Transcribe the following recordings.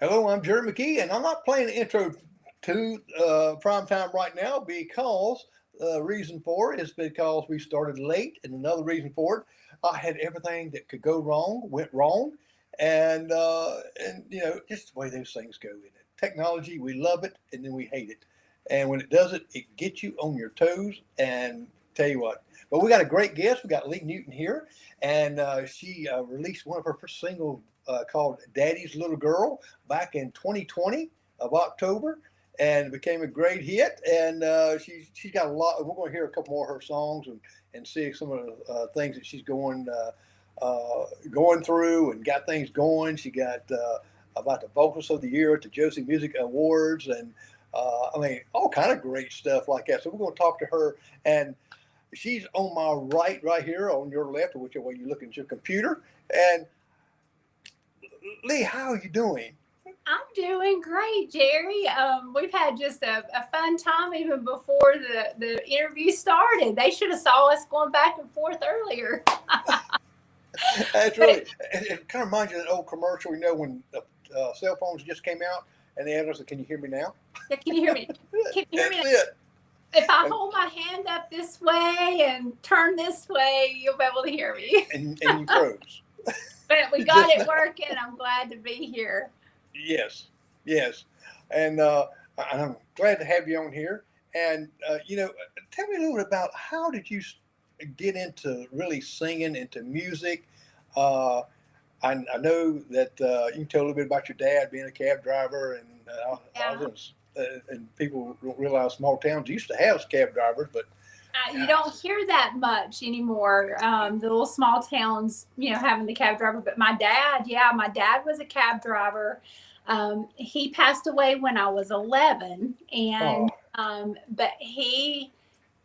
Hello, I'm Jerry McKee, and I'm not playing the intro to prime time right now because the reason for it is because we started late, and another reason for it, I had everything that could go wrong went wrong, and just the way those things go in it. Technology, we love it, and then we hate it, and when it does it, it gets you on your toes. And tell you what, but we got a great guest. We got Lee Newton here, and she released one of her first singles called "Daddy's Little Girl" back in 2020 of October, and it became a great hit. And she's got a lot. We're going to hear a couple more of her songs and see some of the things that she's going through and got things going. She got about the vocalist of the year at the Josie Music Awards, and I mean all kind of great stuff like that. So we're going to talk to her, and she's on my right here, on your left, whichever way you look at your computer. And Lee, how are you doing? I'm doing great, Jerry. We've had just a fun time even before the interview started. They should have saw us going back and forth earlier. That's But really, it kind of reminds you of that old commercial, when the cell phones just came out and the analyst said, "Can you hear me now?" can you hear me? Can you hear That's me? it. If I And, hold my hand up this way and turn this way, you'll be able to hear me. and you froze. But we got Just it now. working. I'm glad to be here. Yes, yes. And I'm glad to have you on here. And, tell me a little bit about how did you get into really singing, into music? Uh, I know that you can tell a little bit about your dad being a cab driver, and I Yeah. was and people don't realize small towns used to have cab drivers, but You don't gosh, hear that much anymore. The little small towns, having the cab driver. But my dad, yeah, my dad was a cab driver. He passed away when I was 11, oh, but he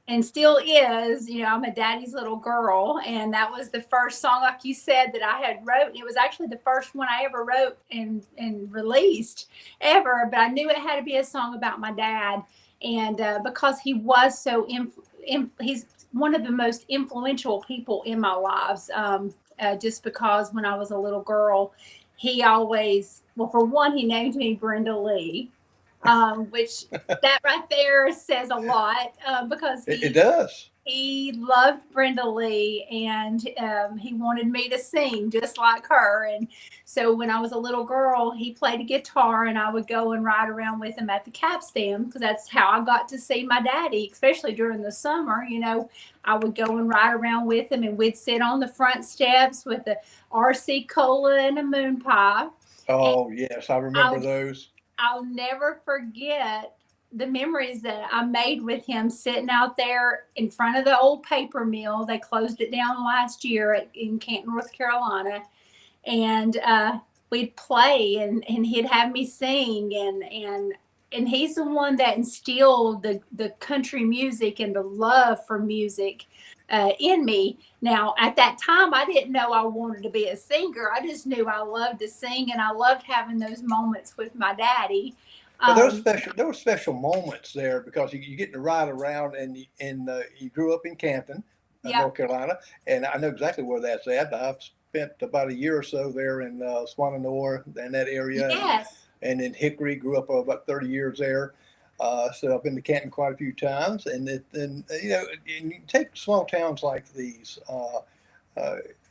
and still is. I'm a daddy's little girl, and that was the first song, like you said, that I had wrote. It was actually the first one I ever wrote and released ever. But I knew it had to be a song about my dad, and because he was so he's one of the most influential people in my lives. Just because when I was a little girl, he always, well, for one, he named me Brenda Lee, which that right there says a lot, because it does. he loved Brenda Lee, and he wanted me to sing just like her. And so when I was a little girl, he played a guitar, and I would go and ride around with him at the cab stand, because that's how I got to see my daddy, especially during the summer. I would go and ride around with him, and we'd sit on the front steps with a RC cola and a moon pie. And Oh, yes, I remember I'll those. I'll never forget the memories that I made with him sitting out there in front of the old paper mill. They closed it down last year in Canton, North Carolina, and we'd play, and he'd have me sing, and he's the one that instilled the country music and the love for music in me. Now, at that time, I didn't know I wanted to be a singer. I just knew I loved to sing, and I loved having those moments with my daddy. But Um, there were special moments there because you get to ride around, and you grew up in Canton, yeah, North Carolina, and I know exactly where that's at. I've spent about a year or so there in Swananoa and that area, yes, and in Hickory. Grew up about 30 years there. So I've been to Canton quite a few times, and you take small towns like these.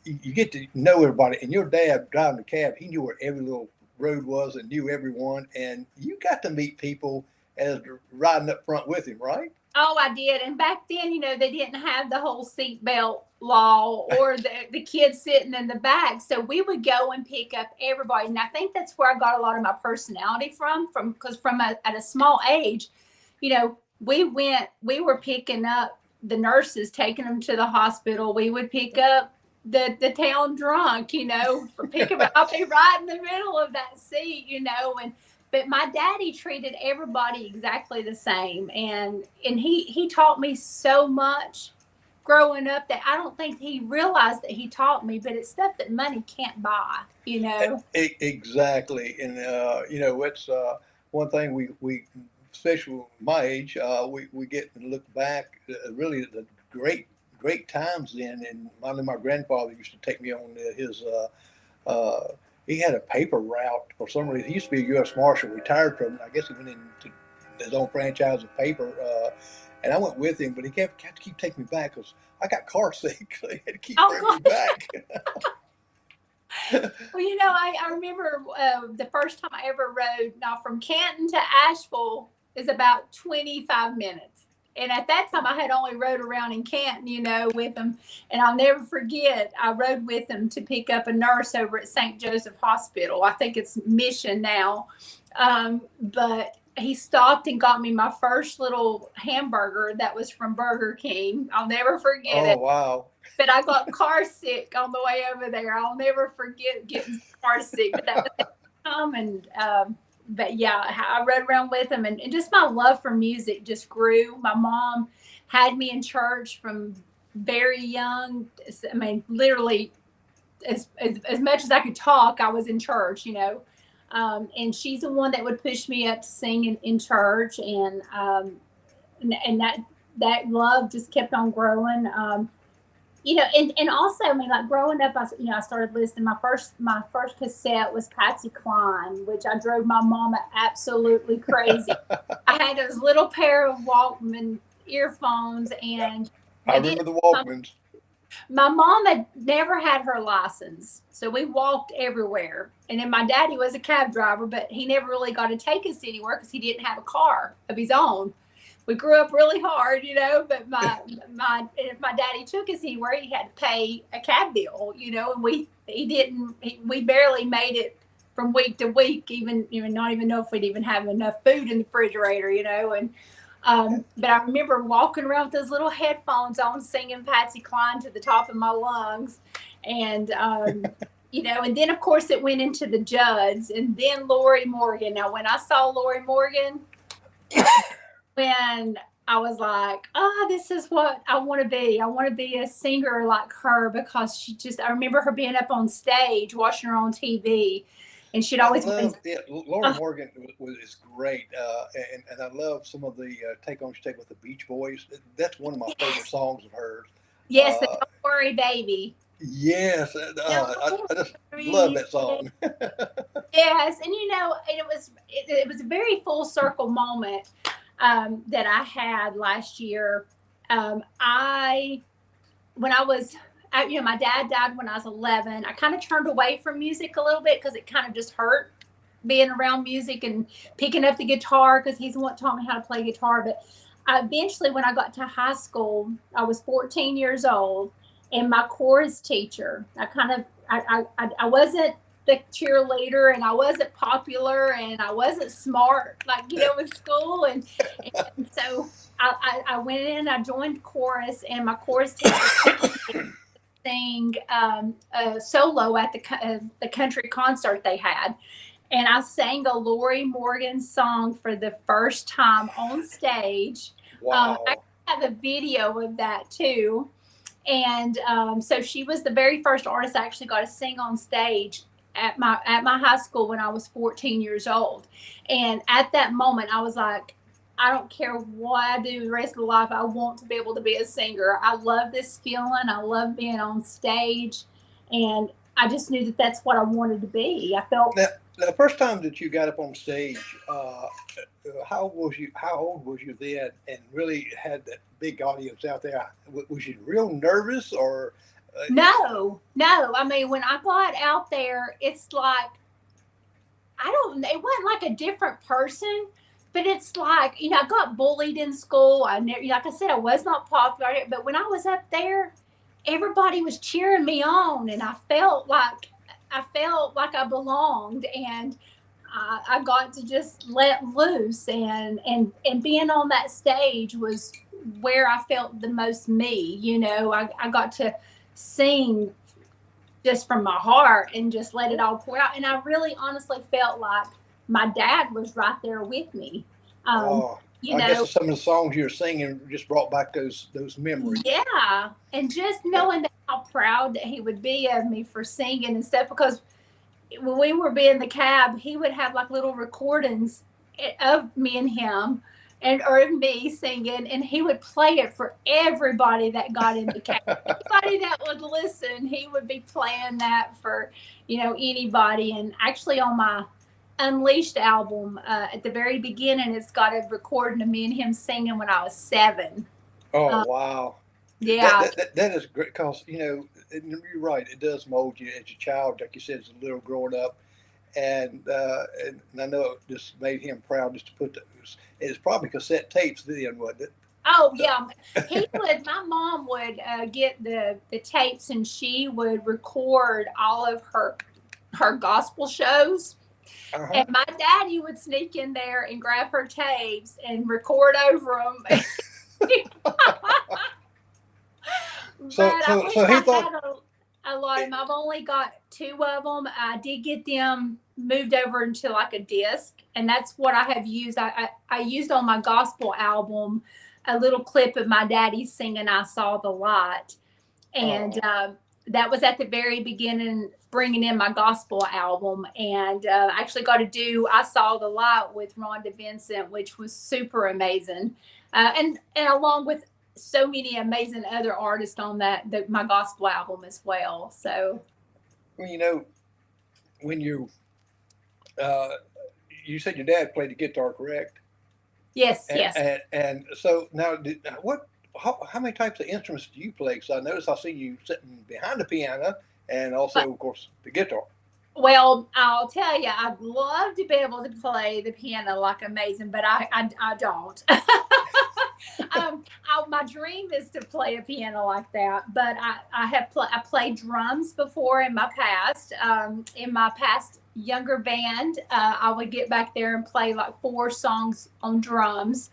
You get to know everybody. And your dad driving the cab, he knew where every little road was and knew everyone. And you got to meet people as riding up front with him, right? oh, I did. And back then, they didn't have the whole seatbelt law or the kids sitting in the back. So we would go and pick up everybody. And I think that's where I got a lot of my personality from because at a small age, we were picking up the nurses, taking them to the hospital. We would pick up the town drunk, pick them up. I'll be right in the middle of that seat, and but my daddy treated everybody exactly the same, and he taught me so much growing up that I don't think he realized that he taught me, but it's stuff that money can't buy. Exactly. And, it's one thing we, especially my age, we get to look back really the great times then. And I know my grandfather used to take me on uh, he had a paper route for some reason. He used to be a U.S. Marshal, retired from it. I guess he went into his own franchise of paper, and I went with him. But he kept had to keep taking me back because I got car sick. So he had to keep bringing me back. Well, I remember the first time I ever rode. Now from Canton to Asheville is about 25 minutes. And at that time, I had only rode around in Canton, with him. And I'll never forget, I rode with him to pick up a nurse over at St. Joseph Hospital. I think it's Mission now. But he stopped and got me my first little hamburger that was from Burger King. I'll never forget it. Oh, wow. But I got car sick on the way over there. I'll never forget getting car sick. But that was the time. And, but yeah, I rode around with him, and just my love for music just grew. My mom had me in church from very young. I mean, literally as much as I could talk, I was in church, and she's the one that would push me up to sing in church. And that love just kept on growing. And also, I mean, like growing up, I started listening. My first cassette was Patsy Cline, which I drove my mama absolutely crazy. I had those little pair of Walkman earphones, and I remember the Walkmans. My mom had never had her license, so we walked everywhere. And then my daddy was a cab driver, but he never really got to take us anywhere because he didn't have a car of his own. We grew up really hard, but if my daddy took us anywhere, he had to pay a cab bill, and we barely made it from week to week, even not even know if we'd even have enough food in the refrigerator, and but I remember walking around with those little headphones on, singing Patsy Cline to the top of my lungs, and and then of course it went into the Judds, and then Lori Morgan. Now when I saw Lori Morgan, when I was like, this is what I want to be. I want to be a singer like her, because I remember her being up on stage, watching her on TV. And she'd always Lori Morgan is great. And I love some of the Take On Take with the Beach Boys. That's one of my favorite songs of hers. Yes, the Don't Worry Baby. Yes, I just love that song. Yes, and it was a very full circle moment that I had last year. My dad died when I was 11. I kind of turned away from music a little bit because it kind of just hurt being around music and picking up the guitar, because he's the one that taught me how to play guitar. But eventually, when I got to high school, I was 14 years old, and my chorus teacher, I wasn't the cheerleader, and I wasn't popular, and I wasn't smart, in school. And so I went in, I joined chorus, and my chorus teacher sing a solo at the country concert they had. And I sang a Lori Morgan song for the first time on stage. Wow. I have a video of that too. And so she was the very first artist I actually got to sing on stage at my high school when I was 14 years old. And at that moment, I was like, I don't care what I do the rest of the life. I want to be able to be a singer. I love this feeling. I love being on stage. And I just knew that that's what I wanted to be. I felt. Now, the first time that you got up on stage, how old was you then, and really had that big audience out there? Was you real nervous, or? No. I mean, when I got out there, it's like, it wasn't like a different person. But it's like, I got bullied in school. Like I said, I was not popular. But when I was up there, everybody was cheering me on, and I felt like I belonged, and I got to just let loose, and being on that stage was where I felt the most me. I got to sing just from my heart and just let it all pour out, and I really honestly felt like my dad was right there with me. I guess some of the songs you were singing just brought back those memories. Yeah, and just knowing how proud that he would be of me for singing and stuff, because when we were being the cab, he would have like little recordings of me and him and or of me singing, and he would play it for everybody that got in the cab. Anybody that would listen, he would be playing that for, anybody. And actually, on my Unleashed album, at the very beginning, it's got a recording of me and him singing when I was 7. Oh, wow. Yeah, That is great because, and you're right, it does mold you as a child, like you said, as a little growing up. And I know it just made him proud just to put those. It's probably cassette tapes then, wasn't it? oh yeah, he would. My mom would get the tapes, and she would record all of her gospel shows. Uh-huh. And my daddy would sneak in there and grab her tapes and record over them. So, But I so, wish so he I thought, had a lot of them. I've only got 2 of them. I did get them moved over into like a disc, and that's what I have used. I used on my gospel album a little clip of my daddy singing "I Saw the Light," and oh, that was at the very beginning, bringing in my gospel album. And I actually got to do "I Saw the Light" with Rhonda Vincent, which was super amazing, and along with so many amazing other artists on my gospel album as well. So well, when uh, you said your dad played the guitar, correct? yes, And yes. and, and so now, how many types of instruments do you play? Because I noticed I see you sitting behind the piano and also, But of course, the guitar. well, I'll tell you, I'd love to be able to play the piano like amazing, but I don't. My dream is to play a piano like that, but I played drums before in my past. In my past younger band, I would get back there and play like 4 songs on drums,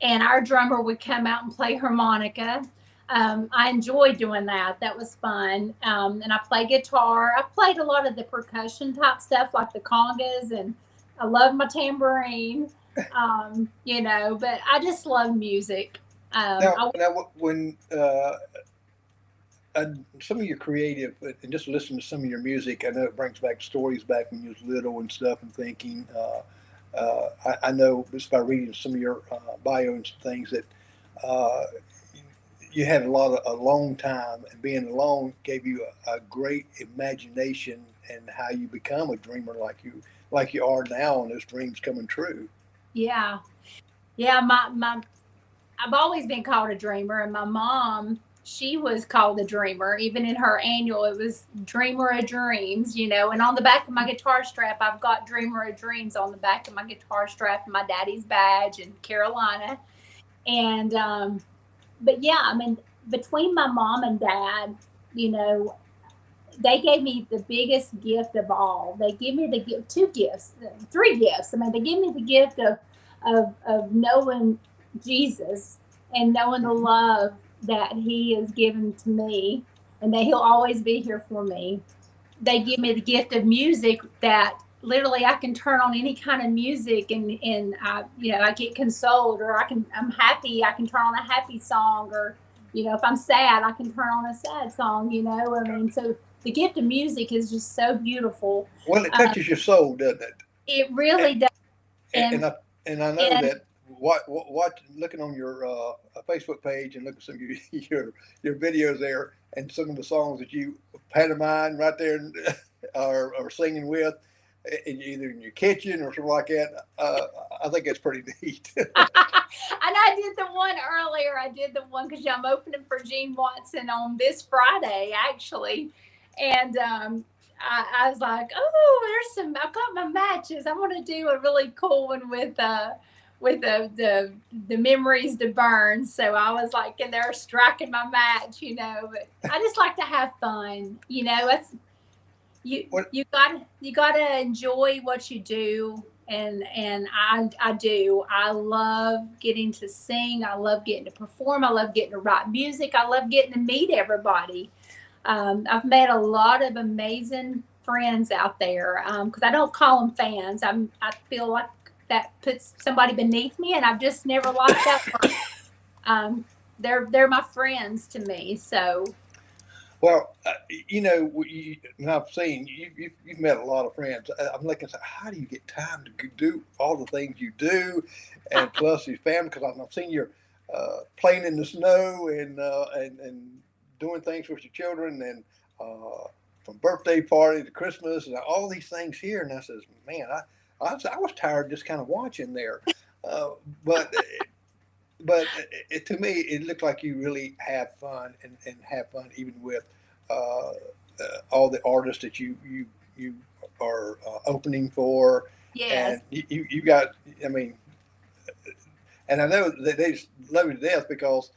and our drummer would come out and play harmonica. I enjoyed doing that. That was fun. And I play guitar. I played a lot of the percussion type stuff like the congas, and I love my tambourine. But I just love music. Now, I when some of your creative, and just listen to some of your music, I know it brings back stories back when you was little and stuff, and thinking. I know just by reading some of your bio and some things that uh, you had a lot of alone time, and being alone gave you a great imagination and how you become a dreamer like you are now, and those dreams coming true. Yeah, yeah. My I've always been called a dreamer, and my mom, she was called a dreamer. Even in her annual, it was Dreamer of Dreams, And on the back of my guitar strap, I've got Dreamer of Dreams on the back of my guitar strap, and my daddy's badge in Carolina. And but yeah, I mean, between my mom and dad, you know, they gave me the biggest gift of all. They give me the gift, 2 gifts, 3 gifts. I mean, they give me the gift of knowing Jesus and knowing the Mhm. love that He has given to me, and that He'll always be here for me. They give me the gift of music that literally I can turn on any kind of music, and I get consoled, or I'm happy, I can turn on a happy song, or if I'm sad, I can turn on a sad song. I mean, so the gift of music is just so beautiful. Well, it uh, touches your soul, doesn't it? it really does. And and I know and that what looking on your Facebook page and looking at some of your videos there and some of the songs that you pantomime right there and, or singing with, either in your kitchen or something like that. I think that's pretty neat. and I did the one earlier. I did the one because I'm opening for Gene Watson on this Friday, actually. And I was like, oh, I've got my matches. I want to do a really cool one with the memories to burn. So I was like in there striking my match. But I just like to have fun. That's you What you gotta enjoy what you do, and I do. I love getting to sing. I love getting to perform. I love getting to write music. I love getting to meet everybody. I've met a lot of amazing friends out there, because I don't call them fans. I feel like that puts somebody beneath me, and I've just never liked that word. um, they're my friends to me. So Well, and I've seen you've met a lot of friends. I'm looking at how do you get time to do all the things you do, and plus your family. Because I've seen you playing in the snow and doing things with your children, and from birthday party to Christmas and all these things here. And I says, man, I was tired just kind of watching there, uh, but to me, it looked like you really have fun and have fun even with uh, all the artists that you are opening for, Yes. and you got. I mean, and I know that they just love you to death because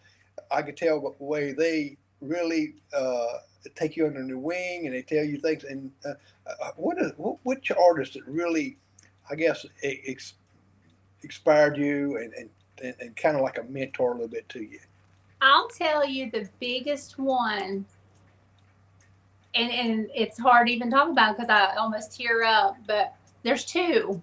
I could tell by the way they really take you under their wing and they tell you things. And which artist that really, I guess, inspired you and kind of like a mentor a little bit to you. I'll tell you the biggest one, and it's hard to even talk about because I almost tear up, but there's two.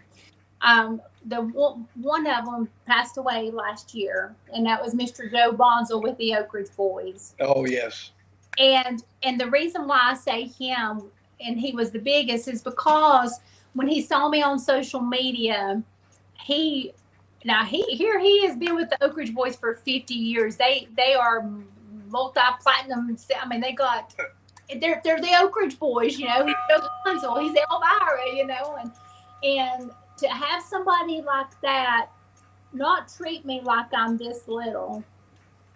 The one of them passed away last year, and that was Mr. Joe Bonzel with the Oak Ridge Boys. Oh yes. And the reason why I say him and he was the biggest is because when he saw me on social media, he now he has been with the Oak Ridge Boys for 50 years. They are multi-platinum. I mean, they're the Oak Ridge Boys, He's Joe Bonzel, he's Elvira, and to have somebody like that not treat me like I'm this little.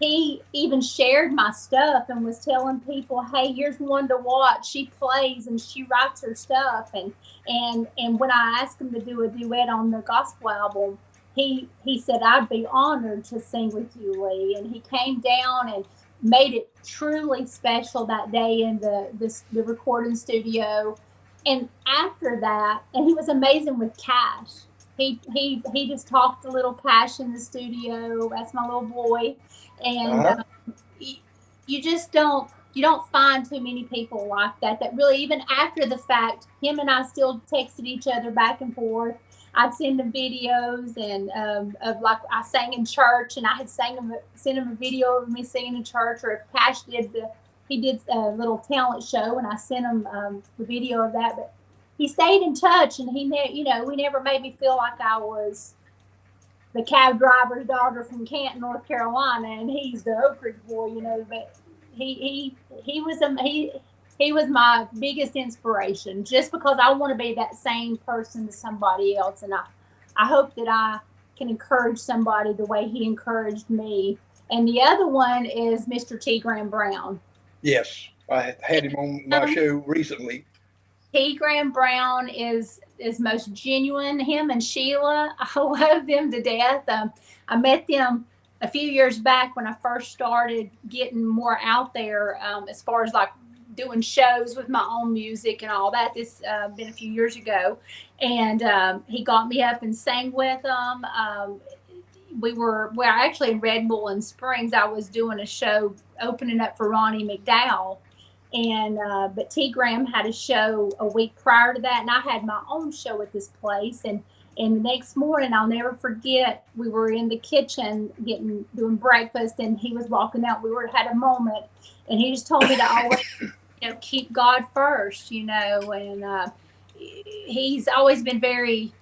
He even shared my stuff and was telling people, "Hey, here's one to watch. She plays and she writes her stuff." And when I asked him to do a duet on the gospel album, he said, "I'd be honored to sing with you, Lee." And he came down and made it truly special that day in the recording studio. And after that, and he was amazing with Cash. He just talked a little Cash in the studio. That's my little boy, and Uh-huh. you just don't find too many people like that really, even after the fact, him and I still texted each other back and forth. I'd send him videos and of like I sang in church, and I had sent him a video of me singing in church, or if Cash he did a little talent show, and I sent him the video of that. But he stayed in touch, and we never made me feel like I was the cab driver's daughter from Canton, North Carolina, and he's the Oak Ridge boy, But he was my biggest inspiration, just because I want to be that same person to somebody else, and I hope that I can encourage somebody the way he encouraged me. And the other one is Mr. T. Graham Brown. Yes, I had him on my Um, show recently. T. Graham Brown is most genuine. Him and Sheila, I love them to death. I met them a few years back when I first started getting more out there, as far as like doing shows with my own music and all that. This been a few years ago, and he got me up and sang with them. We were actually in Red Bull in Springs. I was doing a show opening up for Ronnie McDowell, and but T. Graham had a show a week prior to that, and I had my own show at this place. And the next morning, I'll never forget, we were in the kitchen doing breakfast, and he was walking out. Had a moment, and he just told me to always keep God first, and he's always been very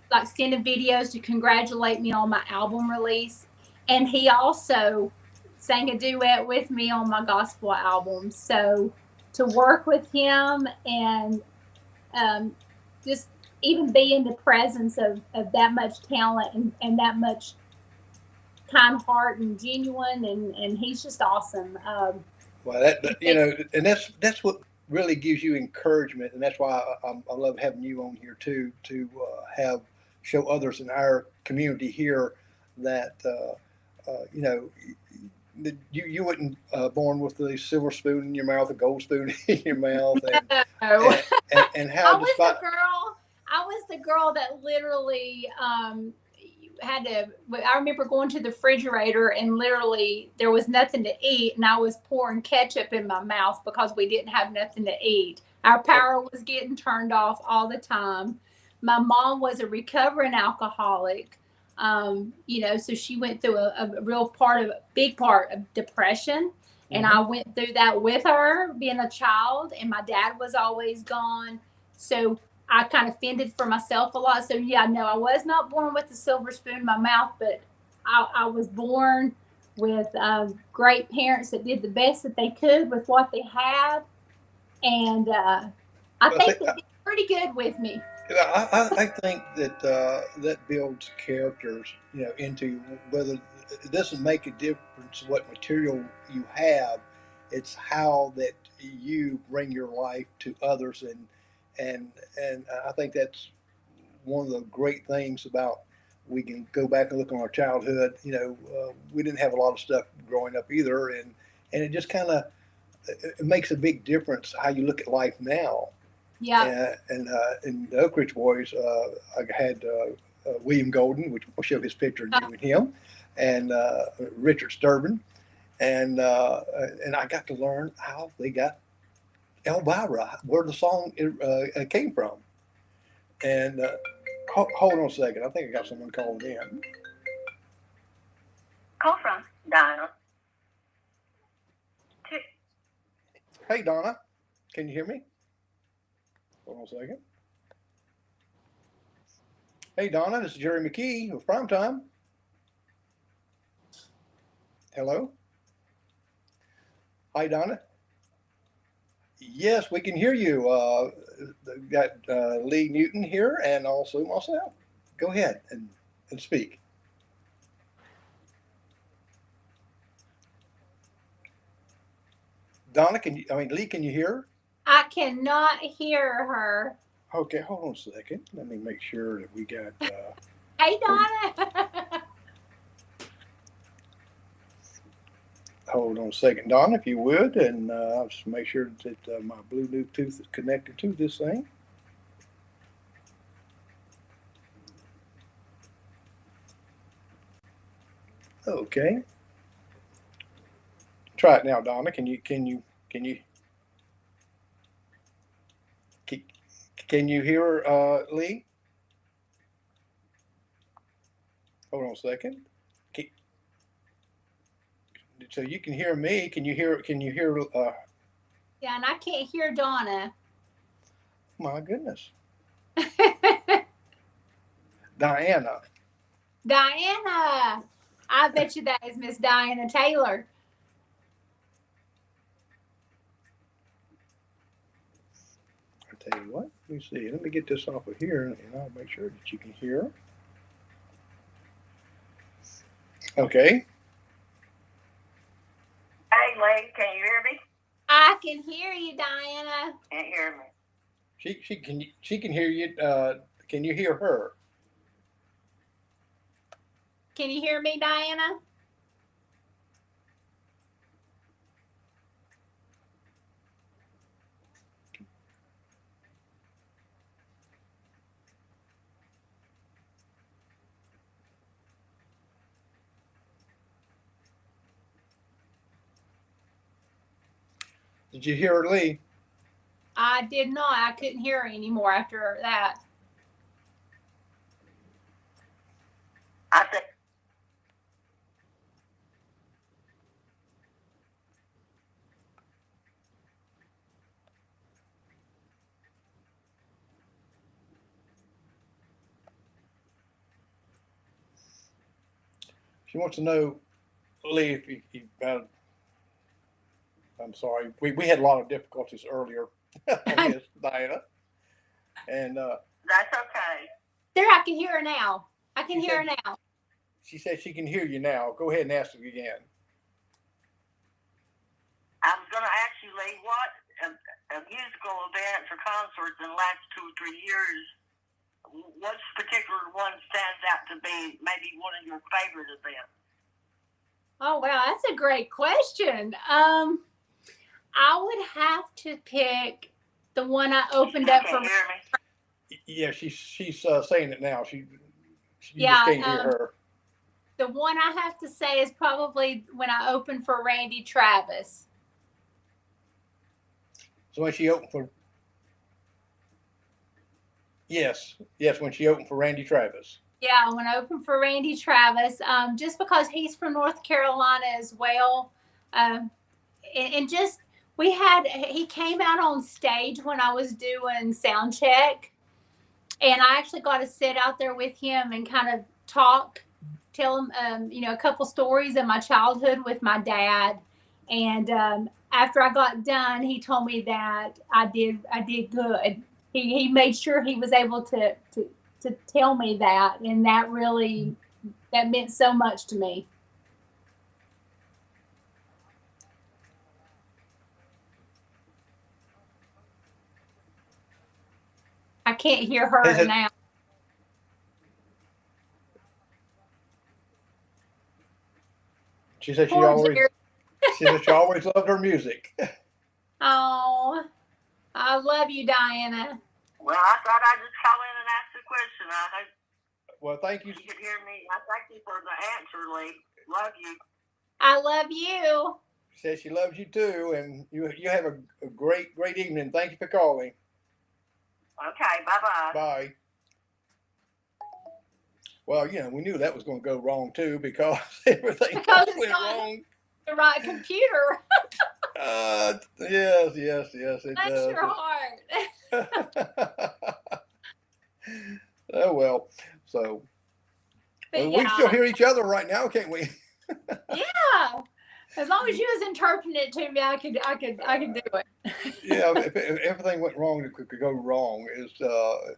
like sending videos to congratulate me on my album release. And he also sang a duet with me on my gospel album. So to work with him and just even be in the presence of that much talent and that much kind heart and genuine, and he's just awesome. Well, He and that's what really gives you encouragement, and that's why I love having you on here too to have show others in our community here that you know you wasn't born with the silver spoon in your mouth, a gold spoon in your mouth, no. and I how was despite the girl. I was the girl that literally had to. I remember going to the refrigerator and literally there was nothing to eat, and I was pouring ketchup in my mouth because we didn't have nothing to eat. Our power was getting turned off all the time. My mom was a recovering alcoholic. So she went through a big part of depression, And I went through that with her being a child, and my dad was always gone. So I kind of fended for myself a lot. So yeah, no, I was not born with a silver spoon in my mouth, but I was born with great parents that did the best that they could with what they had. And I think they did pretty good with me. I think that that builds characters, into whether it doesn't make a difference what material you have. It's how that you bring your life to others, and I think that's one of the great things about. We can go back and look on our childhood. We didn't have a lot of stuff growing up either, and it just kind of it makes a big difference how you look at life now. Yeah. And in the Oak Ridge Boys, I had William Golden, which will show his picture of you and him, and Richard Sturban, and I got to learn how they got Elvira, where the song came from. And hold on a second, I think I got someone calling in. Call from Donna. Hey Donna, can you hear me? Hold on a second. Hey Donna, this is Jerry McKee with Primetime. Hello? Hi Donna. Yes, we can hear you. Got Lee Newton here and also myself. Go ahead and speak. Donna, Lee, can you hear her? I cannot hear her. Okay, hold on a second. Let me make sure that we got. Hey, Donna. Hold on a second, Donna, if you would, and I'll just make sure that my Bluetooth is connected to this thing. Okay. Try it now, Donna. Can you hear Lee? Hold on a second. So you can hear me. Can you hear? Yeah, and I can't hear Donna. My goodness. Diana. Diana. I bet you that is Miss Diana Taylor. I tell you what. Let me see. Let me get this off of here, and I'll make sure that you can hear. Okay. Hey, Lee, can you hear me? I can hear you, Diana. Can't hear me. She can hear you. Can you hear her? Can you hear me, Diana? Did you hear her, Lee? I did not. I couldn't hear her anymore after that. I said. She wants to know, Lee, if you I'm sorry. We had a lot of difficulties earlier on this, Diana. And That's okay. There, I can hear her now. I can hear her now. She said she can hear you now. Go ahead and ask her again. I was going to ask you, Lee, what a musical events or concerts in the last 2 or 3 years, what particular one stands out to be maybe one of your favorite events? Oh, wow. That's a great question. I would have to pick the one I opened up for. Can you hear me? Yeah, she's saying it now. She Yeah, just can't hear her. The one I have to say is probably when I opened for Randy Travis. So when she opened for. Yes, when she opened for Randy Travis. Yeah, when I opened for Randy Travis, just because he's from North Carolina as well. and just he came out on stage when I was doing sound check, and I actually got to sit out there with him and kind of tell him, a couple stories of my childhood with my dad. And after I got done, he told me that I did good. He made sure he was able to tell me that, and that meant so much to me. I can't hear her now. She said she always loved her music. Oh, I love you, Diana. Well, I thought I'd just call in and ask the question. I hope Well, thank you. you could hear me. I thank you for the answer, Lee. Love you. I love you. She says she loves you too, and you have a great evening. Thank you for calling. Okay, bye-bye. Bye. Well, we knew that was going to go wrong too because everything went wrong. The right computer. Yes, it Bless does. your heart. Oh well, so we still hear each other right now, can't we? Yeah, as long as you was interpreting it to me, I could do it. Yeah, if everything went wrong, it could go wrong. Is the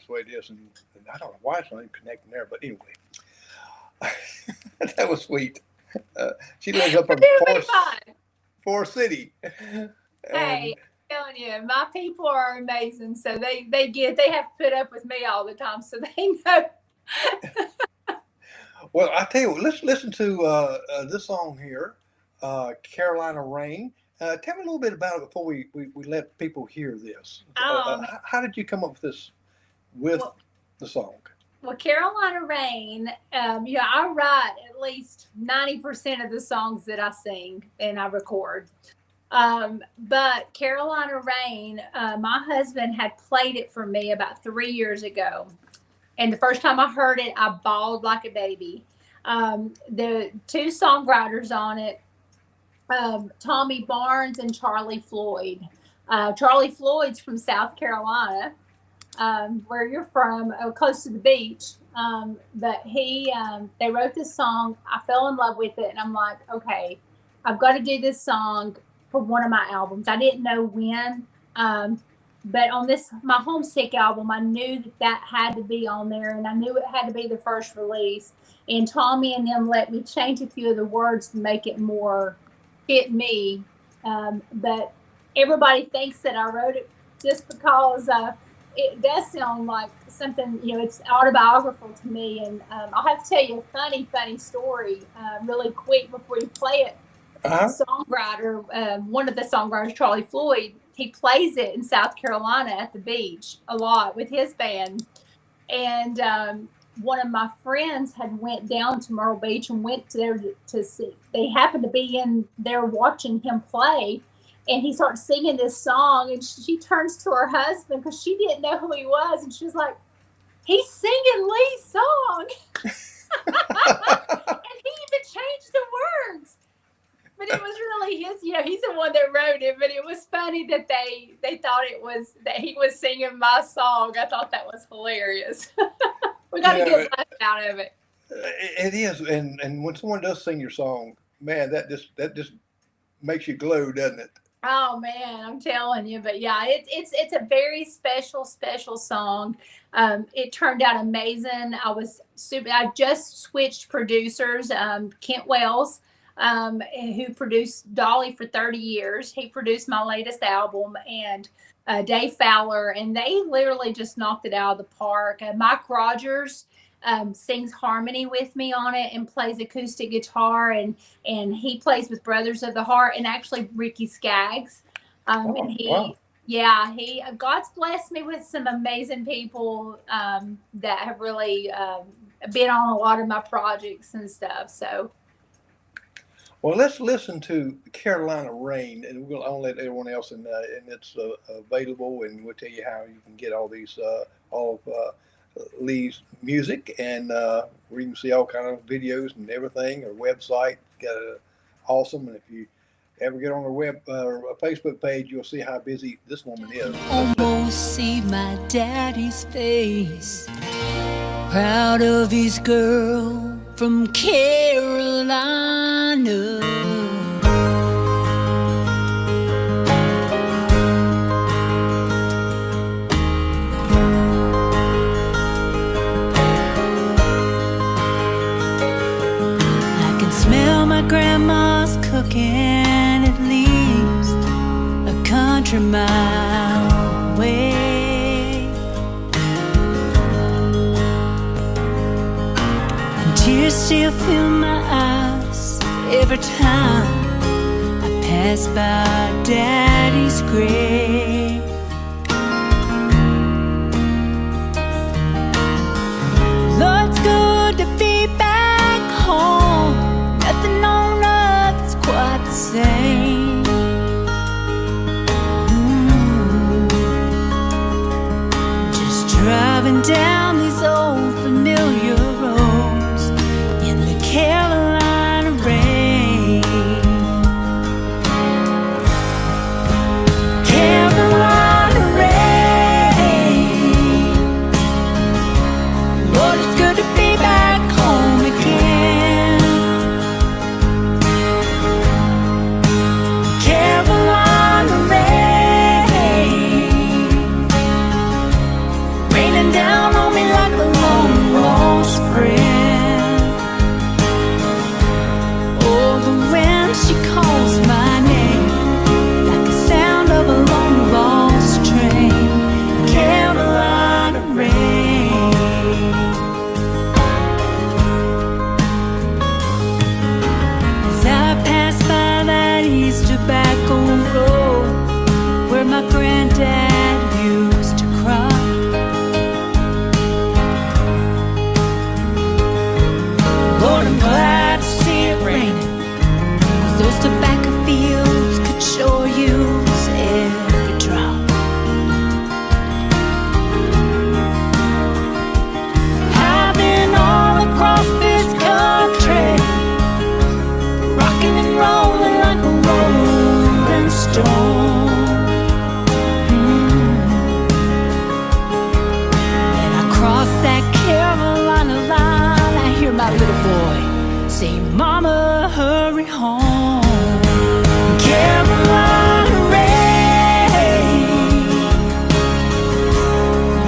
way it is, and I don't know why it's not even connecting there. But anyway, that was sweet. She lives up in Forest City. Hey, I'm telling you, my people are amazing. So they have to put up with me all the time, so they know. Well, I tell you what, let's listen to this song here, Carolina Rain. Tell me a little bit about it before we let people hear this. How did you come up with this the song? Well, Carolina Rain, I write at least 90% of the songs that I sing and I record. But Carolina Rain, my husband had played it for me about 3 years ago. And the first time I heard it, I bawled like a baby. The two songwriters on it, Tommy Barnes and Charlie Floyd. Charlie Floyd's from South Carolina, where you're from, close to the beach. But they wrote this song. I fell in love with it, and I'm like, okay, I've got to do this song for one of my albums. I didn't know when. But on my Homesick album, I knew that had to be on there, and I knew it had to be the first release. And Tommy and them let me change a few of the words to make it more fit me. But everybody thinks that I wrote it just because it does sound like something, it's autobiographical to me. And I'll have to tell you a funny story really quick before you play it. Songwriter, one of the songwriters, Charlie Floyd, he plays it in South Carolina at the beach a lot with his band. And one of my friends had went down to Myrtle Beach and went there to see. They happened to be in there watching him play, and he starts singing this song. And she turns to her husband because she didn't know who he was, and she was like, "He's singing Lee's song," and he even changed the words. But it was really his, he's the one that wrote it. But it was funny that they thought that he was singing my song. I thought that was hilarious. We got a good laugh out of it. It is, and when someone does sing your song, man, that just makes you glow, doesn't it? Oh man, I'm telling you. But yeah, it's a very special song. It turned out amazing. I just switched producers. Kent Wells, who produced Dolly for 30 years. He produced my latest album, and Dave Fowler, and they literally just knocked it out of the park. Mike Rogers sings harmony with me on it and plays acoustic guitar, and he plays with Brothers of the Heart, and actually Ricky Skaggs. God's blessed me with some amazing people that have really been on a lot of my projects and stuff. So. Well, let's listen to Carolina Rain, and I'll let everyone else and it's available, and we'll tell you how you can get all these all of Lee's music, and where you can see all kind of videos and everything. Our website got awesome, and if you ever get on her web Facebook page, you'll see how busy this woman is. Almost see my daddy's face, proud of his girl from Carolina. I can smell my grandma's cooking at least a country mile away, and tears still fill my eyes every time I pass by Daddy's grave. Lord, it's good to be back home. Nothing on earth's quite the same. Driving down these old familiar roads in the Carolina rain. Carolina rain. Lord, it's good to be back home again. Carolina rain, down on me like a long lost friend. Oh, the wind, she calls my name like the sound of a long lost train. Carolina rain. As I pass by that East Tobacco Road where my granddad used to cry, Lord, I'm glad to see it raining, 'cause those tobacco fields could sure use every drop. I've been all across this country, rocking and rolling like a rolling stone. And I cross that Carolina line, I hear my little boy say, Mama, hurry home. Carolina rain.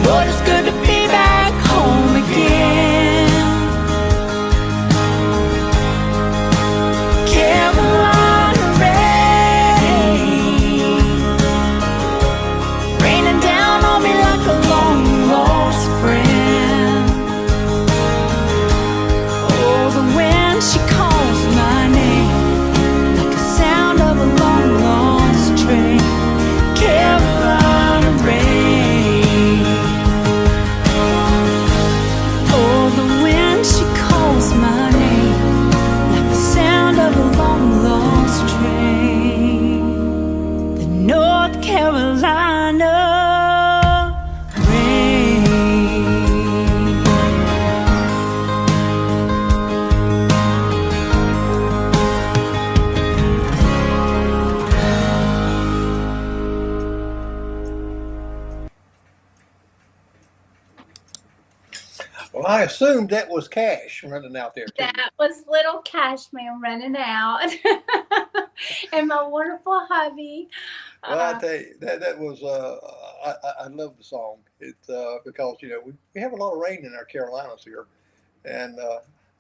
Lord, it's good to be back home again. Carolina rain, raining down on me like a long lost friend. Oh, the wind, she calls my name like the sound of a long lost train. Carolina rain. Oh, the wind, she calls my name like the sound of a long lost train. The North Carolina rain. Well, I assumed that was Cash running out there too. That was little Cash Man running out. And my wonderful hubby. Well, I tell you, that was I love the song. It's because we have a lot of rain in our Carolinas here, and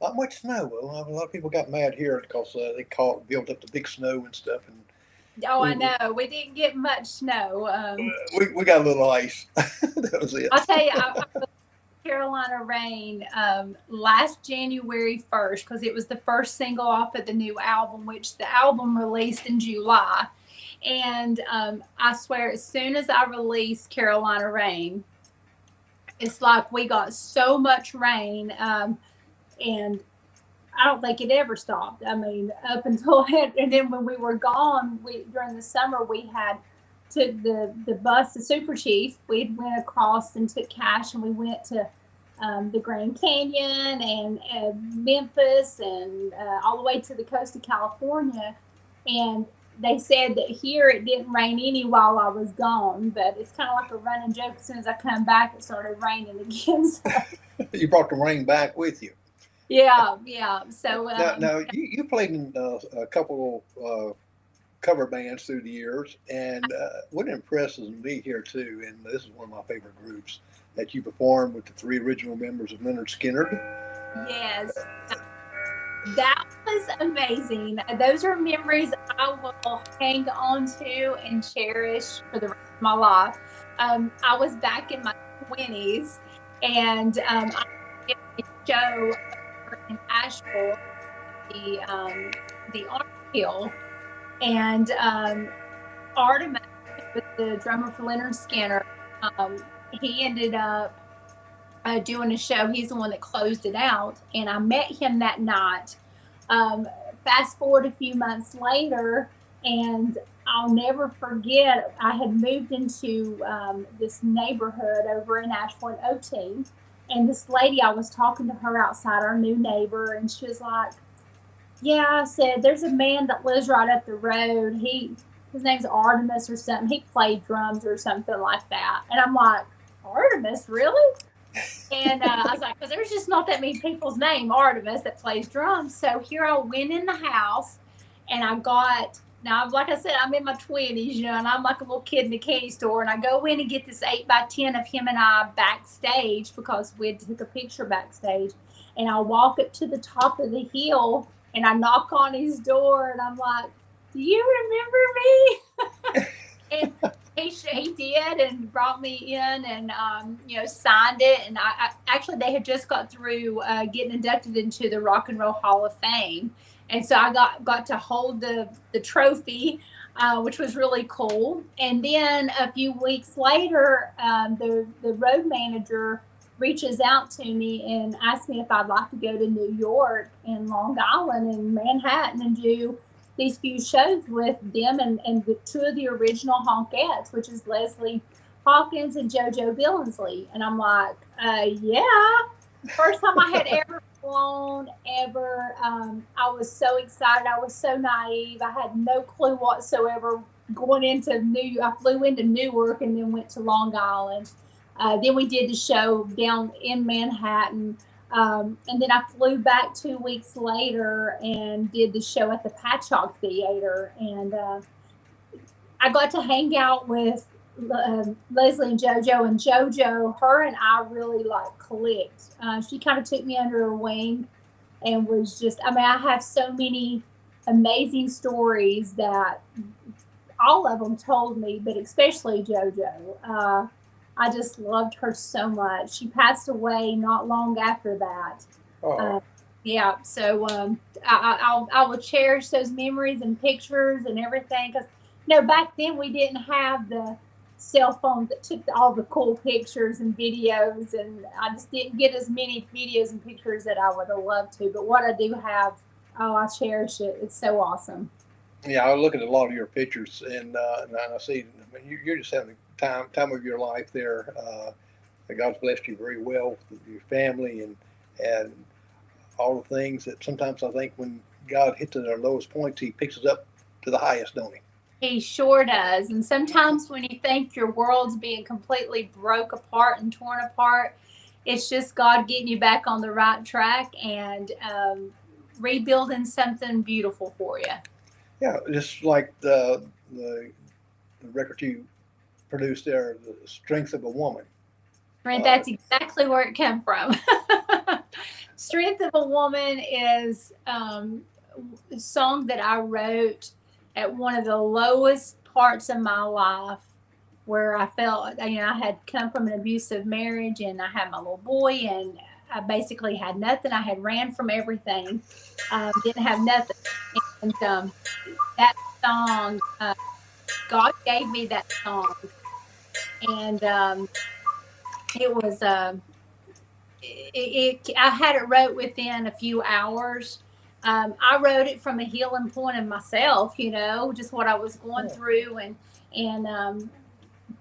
not much snow. Well, a lot of people got mad here because they built up the big snow and stuff, and Oh, I know. We didn't get much snow. we got a little ice. That was it. I'll tell you, I was Carolina Rain last January 1st, because it was the first single off of the new album, which the album released in July. And I swear, as soon as I released Carolina Rain, it's like we got so much rain, and I don't think it ever stopped. I mean, up until it, and then when we were gone, during the summer we took the bus, the Super Chief. We went across and took Cash, and we went to the Grand Canyon and Memphis and all the way to the coast of California. And they said that here it didn't rain any while I was gone, but it's kind of like a running joke. As soon as I come back, it started raining again. So, You brought the rain back with you. yeah, yeah. So Now you played in a couple of cover bands through the years, and what impresses me here too, and this is one of my favorite groups, that you performed with the three original members of Leonard Skinner. yes, that was amazing. Those are memories I will hang on to and cherish for the rest of my life. I was back in my 20s, and I did a show in Asheville, the Orange Hill, and Artemis was the drummer for Leonard Skinner. He ended up doing a show. He's the one that closed it out, and I met him that night. Fast forward a few months later, and I'll never forget, I had moved into this neighborhood over in Asheville, OT, and this lady, I was talking to her outside, our new neighbor, and she was like, yeah, I said, there's a man that lives right up the road. His name's Artemis or something. He played drums or something like that. And I'm like, Artemis, really? And I was like, because there's just not that many people's name Artemis that plays drums. So here I went in the house, and I got, now like I said, I'm in my 20s, you know, and I'm like a little kid in the candy store, and I go in and get this 8x10 of him and I backstage because we had took a picture backstage, and I walk up to the top of the hill, and I knock on his door, and I'm like, do you remember me? And he did, and brought me in, and signed it. And I actually, they had just got through getting inducted into the Rock and Roll Hall of Fame, and so I got to hold the trophy, which was really cool. And then a few weeks later, the road manager reaches out to me and asks me if I'd like to go to New York and Long Island and Manhattan and do these few shows with them and the two of the original Honkettes, which is Leslie Hawkins and JoJo Billingsley. And I'm like, yeah. First time I had ever flown, ever. I was so excited. I was so naive. I had no clue whatsoever going into I flew into Newark and then went to Long Island. Then we did the show down in Manhattan. And then I flew back 2 weeks later and did the show at the Patchogue Theater. And I got to hang out with Leslie and JoJo. And JoJo, her and I really clicked. She kind of took me under her wing and was just, I have so many amazing stories that all of them told me, but especially JoJo. I just loved her so much. She passed away not long after that. Oh. Yeah, so I will cherish those memories and pictures and everything, because back then we didn't have the cell phones that took all the cool pictures and videos, and I just didn't get as many videos and pictures that I would have loved to. But what I do have, I cherish it. It's so awesome. Yeah, I look at a lot of your pictures, and I see, you're just having the time of your life there. God's blessed you very well with your family and all the things that sometimes I think when God hits at our lowest points, He picks us up to the highest, don't He? He sure does. And sometimes when you think your world's being completely broke apart and torn apart, it's just God getting you back on the right track and rebuilding something beautiful for you. Yeah, just like the record you produced there, The Strength of a Woman. Right, that's exactly where it came from. Strength of a Woman is a song that I wrote at one of the lowest parts of my life, where I felt, I had come from an abusive marriage, and I had my little boy, and I basically had nothing. I had ran from everything, didn't have nothing. And that song, God gave me that song, and it was I had it wrote within a few hours. I wrote it from a healing point of myself, just what I was going through, and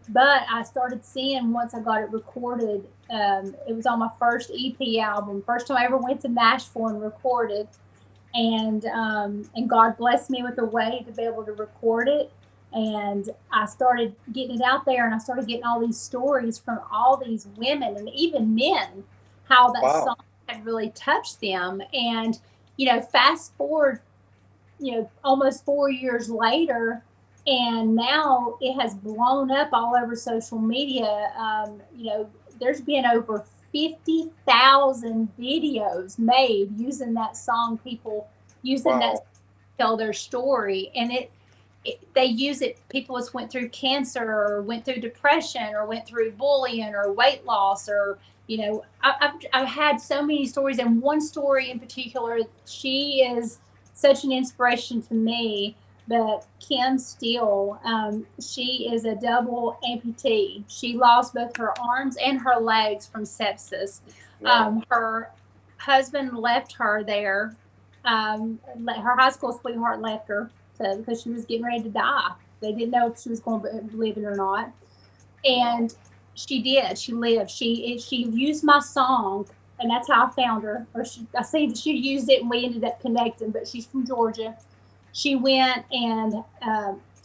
but I started seeing once I got it recorded. It was on my first EP album. First time I ever went to Nashville and recorded. and God blessed me with a way to be able to record it. And I started getting it out there, and I started getting all these stories from all these women and even men, how that Wow. song had really touched them. And, fast forward, almost 4 years later, and now it has blown up all over social media. There's been over 50,000 videos made using that song, people using that Wow. to tell their story. And they use it, people that's went through cancer or went through depression or went through bullying or weight loss, or I've had so many stories, and one story in particular, she is such an inspiration to me. But Kim Steele, she is a double amputee. She lost both her arms and her legs from sepsis. Wow. Her husband left her there. Her high school sweetheart left her because she was getting ready to die. They didn't know if she was going to live it or not. And she did. She lived. She used my song, and that's how I found her. I see that she used it, and we ended up connecting. But she's from Georgia. She went and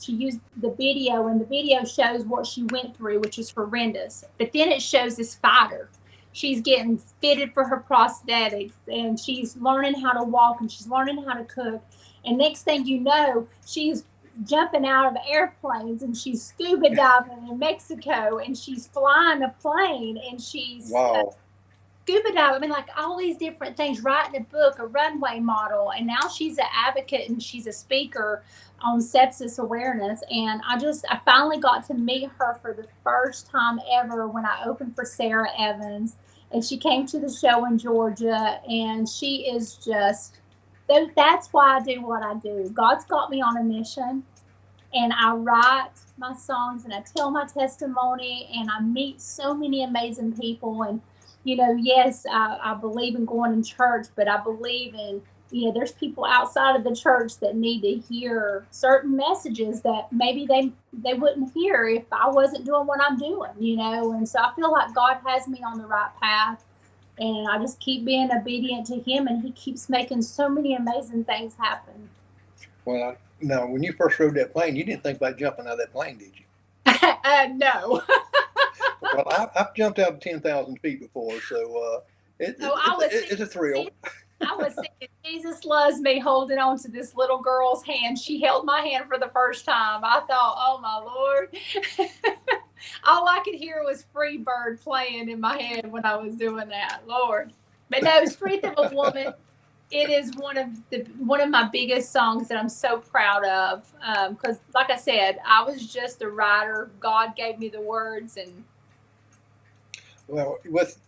she used the video, and the video shows what she went through, which is horrendous. But then it shows this fighter. She's getting fitted for her prosthetics, and she's learning how to walk, and she's learning how to cook. And next thing you know, she's jumping out of airplanes, and she's scuba diving in Mexico, and she's flying a plane, and she's Wow. scuba diving. I mean, like all these different things, writing a book, a runway model, and now she's an advocate and she's a speaker on sepsis awareness. And I finally got to meet her for the first time ever when I opened for Sarah Evans, and she came to the show in Georgia, and she is just, that's why I do what I do. God's got me on a mission, and I write my songs and I tell my testimony, and I meet so many amazing people. And, yes, I believe in going to church, but I believe in, there's people outside of the church that need to hear certain messages that maybe they wouldn't hear if I wasn't doing what I'm doing, And so I feel like God has me on the right path, and I just keep being obedient to him, and he keeps making so many amazing things happen. Well, now, when you first rode that plane, you didn't think about jumping out of that plane, did you? No. Well, I've jumped out of 10,000 feet before, so it's a thrill. I was singing Jesus Loves Me, holding on to this little girl's hand. She held my hand for the first time. I thought, oh my Lord. All I could hear was Free Bird playing in my head when I was doing that, Lord. But no, Strength of a Woman, it is one of my biggest songs that I'm so proud of. Because like I said, I was just a writer. God gave me the words. And Well, with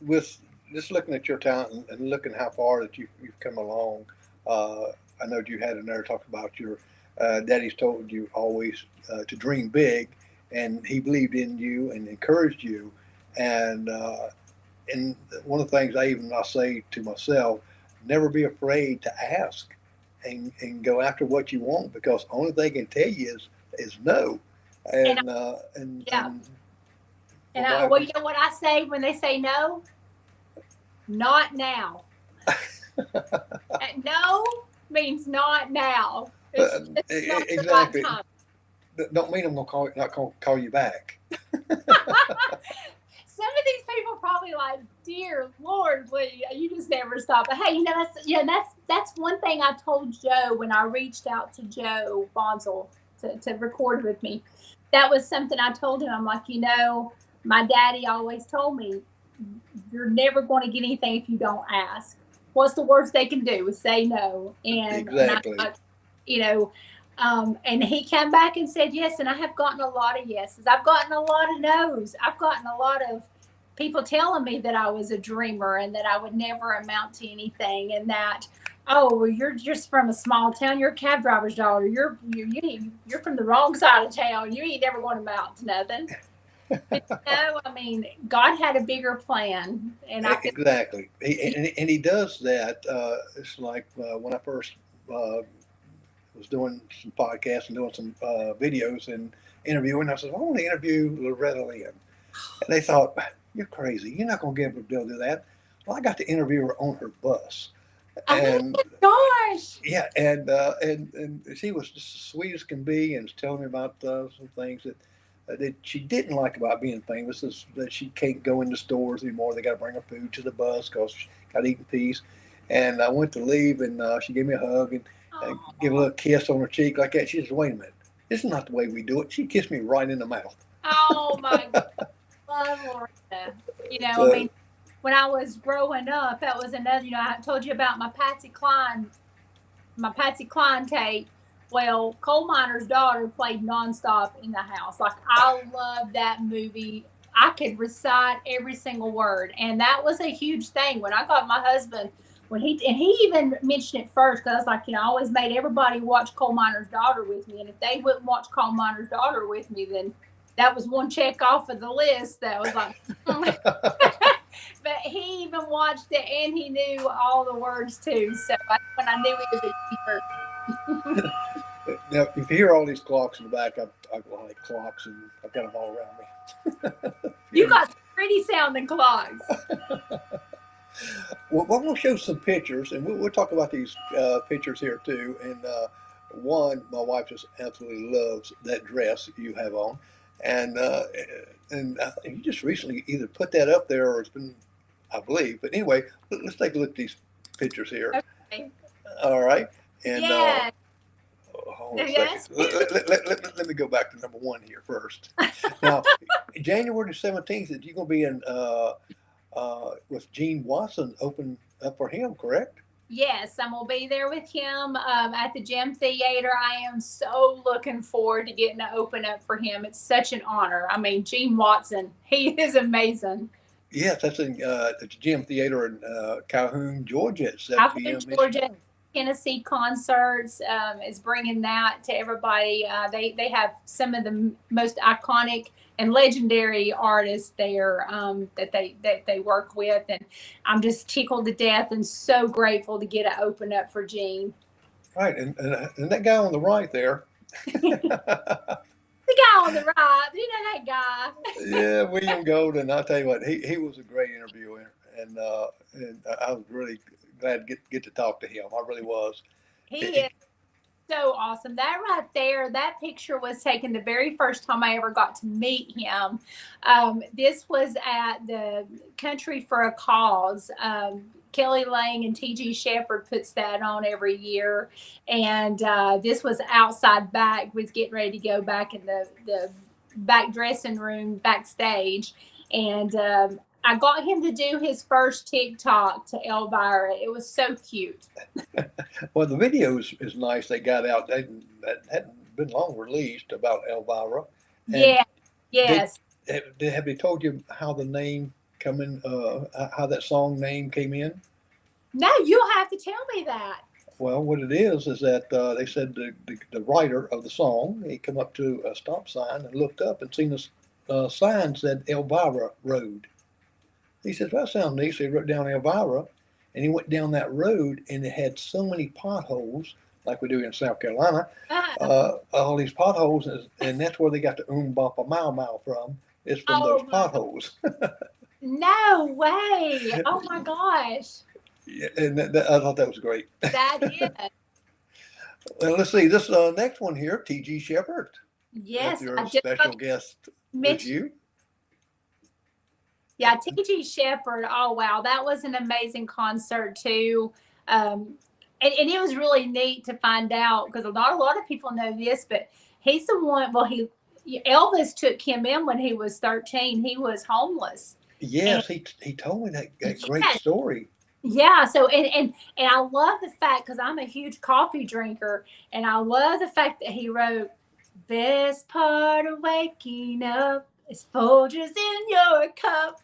just looking at your talent and looking how far that you've come along, I know you had in there talk about your daddy's told you always to dream big, and he believed in you and encouraged you. And one of the things I say to myself, never be afraid to ask and go after what you want, because the only thing they can tell you is no. And yeah. Well, you know what I say when they say no? Not now. No means not now. It's not exactly. the right time. Don't mean I'm not gonna call you back. Some of these people probably like, dear Lord, Lee, you just never stop. But hey, that's one thing I told Joe when I reached out to Joe Bonzel to record with me. That was something I told him. I'm like, my daddy always told me, you're never going to get anything if you don't ask. What's the worst they can do is say no. And, exactly. And he came back and said yes, and I have gotten a lot of yeses. I've gotten a lot of no's. I've gotten a lot of people telling me that I was a dreamer and that I would never amount to anything, and that, oh, well, you're just from a small town. You're a cab driver's daughter. You're from the wrong side of town. You ain't never going to amount to nothing. But I mean, God had a bigger plan, and exactly. He does that. It's like when I first was doing some podcasts and doing some videos and interviewing. I said, I want to interview Loretta Lynn. And they thought, you're crazy. You're not going to be able to do that. Well, I got to interview her on her bus. And Gosh. yeah, and she was just as sweet as can be, and was telling me about some things that she didn't like about being famous is that she can't go into stores anymore. They got to bring her food to the bus because she got to eat in peace. And I went to leave, and she gave me a hug and give a little kiss on her cheek like that. She said, "Wait a minute, this is not the way we do it." She kissed me right in the mouth. Oh my God. Love Loretta. You know, I So mean, when I was growing up, that was another, you know, I told you about my Patsy Cline tape. Well, Coal Miner's Daughter played nonstop in the house. Like, I love that movie. I could recite every single word. And that was a huge thing. When I got my husband, and he even mentioned it first, because I was like, you know, I always made everybody watch Coal Miner's Daughter with me. And if they wouldn't watch Coal Miner's Daughter with me, then that was one check off of the list. That was like, but he even watched it and he knew all the words too. So that's when I knew he was a keeper. now, if you hear all these clocks in the back, I like clocks, and I've got them all around me. You got pretty sounding clocks. Well, we're going to show some pictures, and we'll talk about these pictures here too. And one, my wife just absolutely loves that dress you have on, and I think you just recently either put that up there or it's been, I believe. But anyway, let's take a look at these pictures here. Okay. All right, and Yeah. hold on a Yes. second. Let me go back to number one here first. Now, January the 17th, you're going to be in with Gene Watson open up for him, correct? Yes, I'm gonna be there with him at the Gym Theater. I am so looking forward to getting to open up for him. It's such an honor. I mean, Gene Watson, he is amazing. Yes, that's in the Gym Theater in Calhoun, Georgia at 7 Calhoun, p.m. Georgia. Tennessee Concerts is bringing that to everybody. They have some of the most iconic and legendary artists there that they work with, and I'm just tickled to death and so grateful to get to open up for Gene. Right, and that guy on the right there. The guy on the right, you know that guy. Yeah, William Golden. I'll tell you what, he was a great interviewer, and I was really glad to get to talk to him. I really was. He is so awesome. That right there, that picture was taken the very first time I ever got to meet him. This was at the Country for a Cause. Kelly Lang and T.G. Shepherd puts that on every year. And this was outside back, was getting ready to go back in the back dressing room backstage. And I got him to do his first TikTok to Elvira. It was so cute. Well, the video is nice. They got out. That hadn't been long released about Elvira. And Yeah. Yes. have they told you how the name how that song name came in? No, you'll have to tell me that. Well, what it is that they said the writer of the song, he come up to a stop sign and looked up and seen this sign said Elvira Road. He said, "Well, that sounds neat." So he wrote down Elvira, and he went down that road, and it had so many potholes, like we do in South Carolina, all these potholes, and that's where they got the Bapa Mau Mau from. It's from those potholes. No way. Oh my gosh. Yeah, and I thought that was great. That is. Well, let's see this next one here, T.G. Shepherd. Yes. Your special guest with you. Yeah, T.G. Shepherd. Oh wow, that was an amazing concert too. And it was really neat to find out, because not a lot of people know this, but he's the one. Well, Elvis took him in when he was 13. He was homeless. Yes, he told me that great story. Yeah. So and I love the fact, because I'm a huge coffee drinker, and I love the fact that he wrote, "Best part of waking up is Folgers in your cup."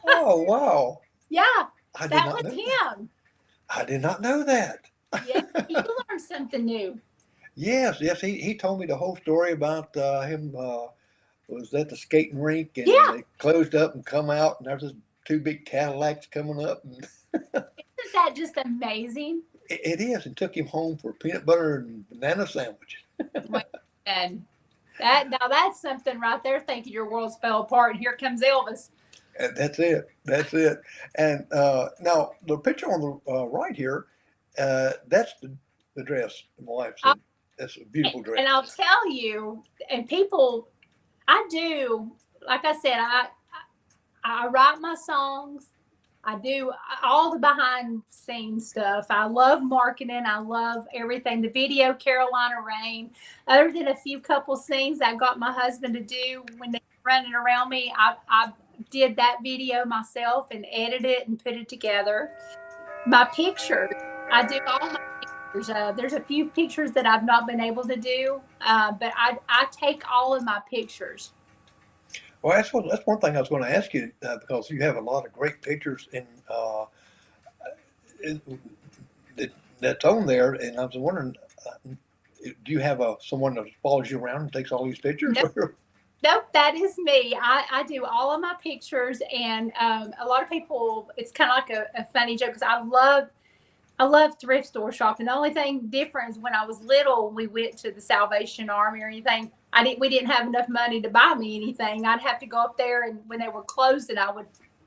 Oh wow! Yeah, that was him. I did not know that. Yeah, you learned something new. Yes. He told me the whole story about him. Was at the skating rink, and they closed up and come out, and there's this two big Cadillacs coming up. And Isn't that just amazing? It is, and took him home for peanut butter and banana sandwich. And that's something right there. Thinking your worlds fell apart, and here comes Elvis. And that's it. And now the picture on the right here That's the dress. My wife said that's a beautiful dress. And I'll tell you, and people, I do, like I said, I write my songs. I do all the behind scenes stuff. I love marketing. I love everything. The video, Carolina Rain, other than a few couple scenes I got my husband to do when they were running around me, I did that video myself and edited it and put it together. My pictures, I do all my pictures. There's a few pictures that I've not been able to do, but I take all of my pictures. Well, that's one thing I was going to ask you because you have a lot of great pictures that's on there, and I was wondering, do you have someone that follows you around and takes all these pictures? Nope, that is me. I do all of my pictures, and a lot of people, it's kind of like a funny joke because I love thrift store shopping. The only thing different is when I was little, we went to the Salvation Army or anything. We didn't have enough money to buy me anything. I'd have to go up there, and when they were closed, and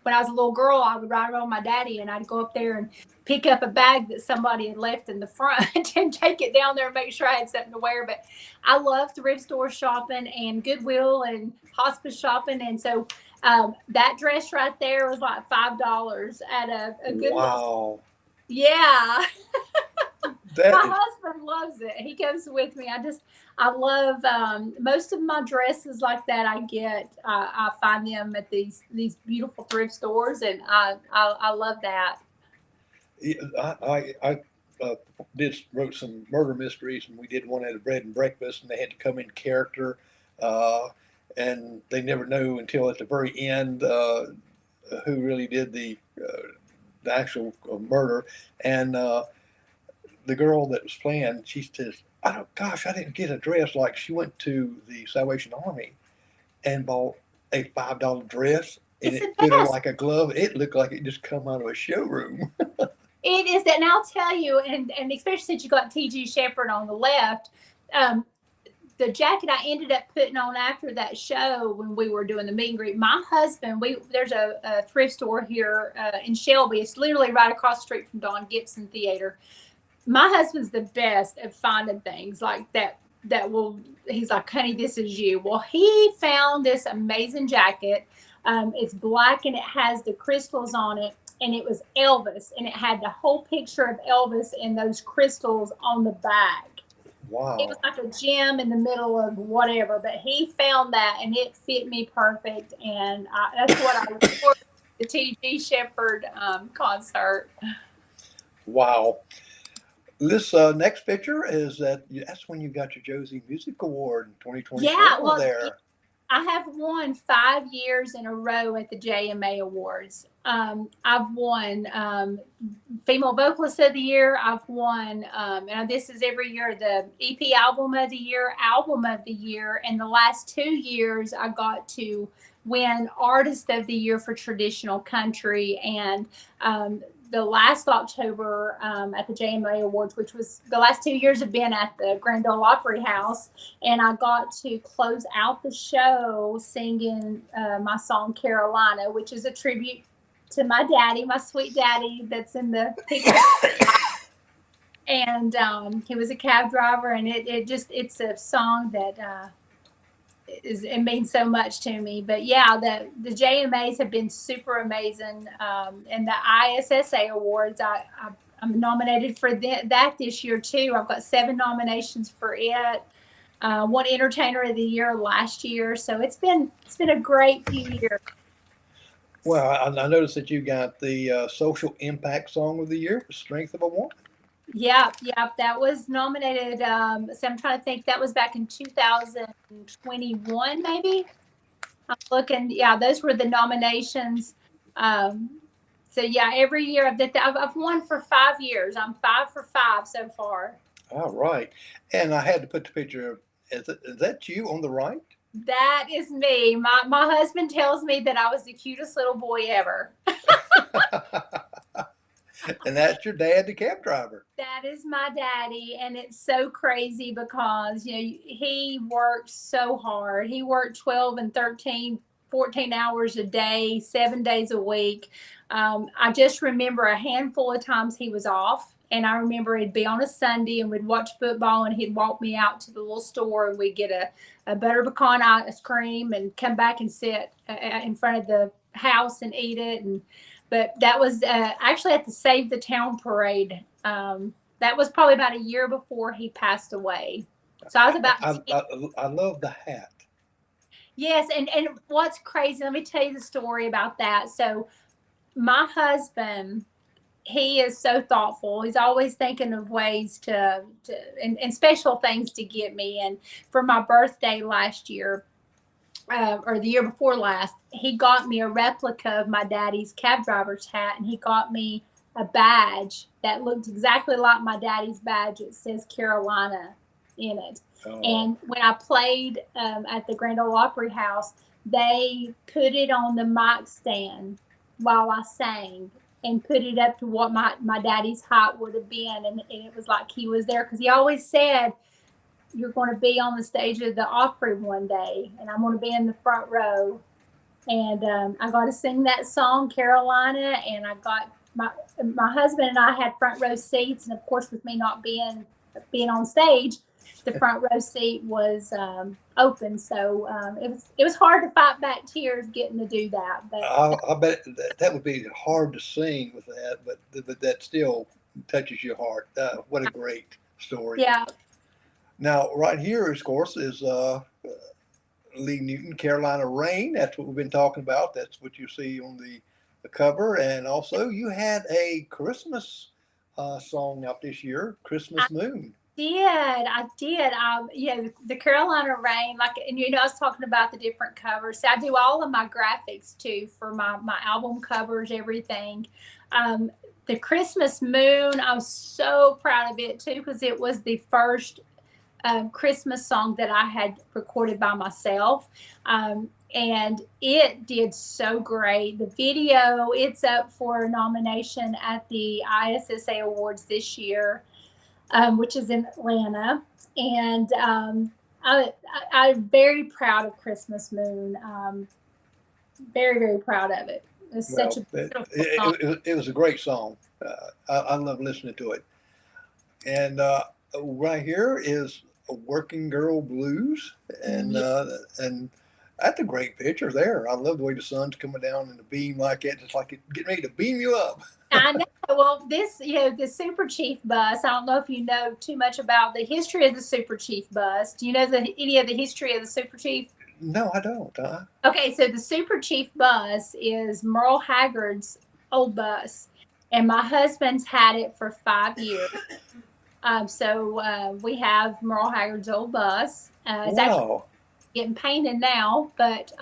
when I was a little girl, I would ride around with my daddy, and I'd go up there and pick up a bag that somebody had left in the front and take it down there and make sure I had something to wear. But I love thrift store shopping and Goodwill and hospice shopping. And so that dress right there was like $5 at a Goodwill. Wow. Yeah. My That husband loves it. He goes with me. I love most of my dresses like that I get. I find them at these beautiful thrift stores, and I love that. I wrote some murder mysteries, and we did one at a bread and breakfast, and they had to come in character, and they never know until at the very end who really did the actual murder. And the girl that was playing, she says, I didn't get a dress. Like, she went to the Salvation Army and bought a $5 dress, and it fit her like a glove. It looked like it just come out of a showroom. It is that, and I'll tell you, and especially since you got T.G. Shepherd on the left, the jacket I ended up putting on after that show when we were doing the meet and greet. My husband, there's a thrift store here in Shelby. It's literally right across the street from Don Gibson Theater. My husband's the best at finding things like that he's like, honey, this is you. Well, he found this amazing jacket. It's black and it has the crystals on it, and it was Elvis, and it had the whole picture of Elvis and those crystals on the back. Wow. It was like a gem in the middle of whatever, but he found that, and it fit me perfect, and that's what I look for, the T.G. Shepherd concert. Wow. This next picture is that's when you got your Josie Music Award in 2024. Yeah, well, there. I have won 5 years in a row at the JMA Awards. I've won Female Vocalist of the Year. I've won, and this is every year, the EP Album of the Year, Album of the Year. And the last 2 years, I got to win Artist of the Year for Traditional Country. And the last October at the JMA Awards, which was the last 2 years have been at the Grand Ole Opry House, and I got to close out the show singing my song Carolina, which is a tribute to my daddy, my sweet daddy that's in the picture. And he was a cab driver, and it's a song that it means so much to me. But yeah, the JMAs have been super amazing, and the ISSA Awards, I'm nominated for that this year too. I've got 7 nominations for it. Won Entertainer of the Year last year, so it's been a great few years. Well, I noticed that you got the Social Impact Song of the Year, Strength of a Woman. Yeah, that was nominated. So I'm trying to think. That was back in 2021, maybe. I'm looking. Yeah, those were the nominations. So yeah, every year I've won for 5 years. I'm 5 for 5 so far. All right, and I had to put the picture. Is that you on the right? That is me. My husband tells me that I was the cutest little boy ever. And that's your dad, the cab driver. That is my daddy, and it's so crazy because he worked so hard. He worked 12 and 13, 14 hours a day, 7 days a week. I just remember a handful of times he was off. And I remember it'd be on a Sunday and we'd watch football and he'd walk me out to the little store and we'd get a butter pecan ice cream and come back and sit in front of the house and eat it. But that was actually at the Save the Town parade. That was probably about a year before he passed away. So I was about I love the hat. Yes, and what's crazy, let me tell you the story about that. So my husband, he is so thoughtful. He's always thinking of ways and special things to get me. And for my birthday last year, or the year before last, he got me a replica of my daddy's cab driver's hat, and he got me a badge that looked exactly like my daddy's badge. It says Carolina in it. Oh. And when I played at the Grand Ole Opry House, they put it on the mic stand while I sang and put it up to what my daddy's height would have been. And it was like he was there, because he always said, you're going to be on the stage of the Opry one day, and I'm going to be in the front row. And I got to sing that song, Carolina, and I got my husband and I had front row seats. And of course, with me not being on stage, the front row seat was open. So it was hard to fight back tears getting to do that. But I bet that would be hard to sing with that, but that still touches your heart. What a great story. Yeah. Now, right here, of course, is Lee Newton, Carolina Rain. That's what we've been talking about. That's what you see on the cover. And also, you had a Christmas song out this year, Christmas Moon. I did. The Carolina Rain, and I was talking about the different covers. So I do all of my graphics too for my album covers, everything. The Christmas Moon, I was so proud of it too, because it was the first Christmas song that I had recorded by myself. And it did so great. The video, it's up for a nomination at the ISSA Awards this year, which is in Atlanta. And I'm very proud of Christmas Moon. Very, very proud of it. It was such a beautiful song. It was a great song. I love listening to it. And right here is a Working Girl Blues, and that's a great picture there. I love the way the sun's coming down in a beam like that, just like it getting ready to beam you up. I know. Well, the Super Chief bus, I don't know if you know too much about the history of the Super Chief bus. Do you know any of the history of the Super Chief? No, I don't. Okay, so the Super Chief bus is Merle Haggard's old bus, and my husband's had it for 5 years. So we have Merle Haggard's old bus. It's actually getting painted now, but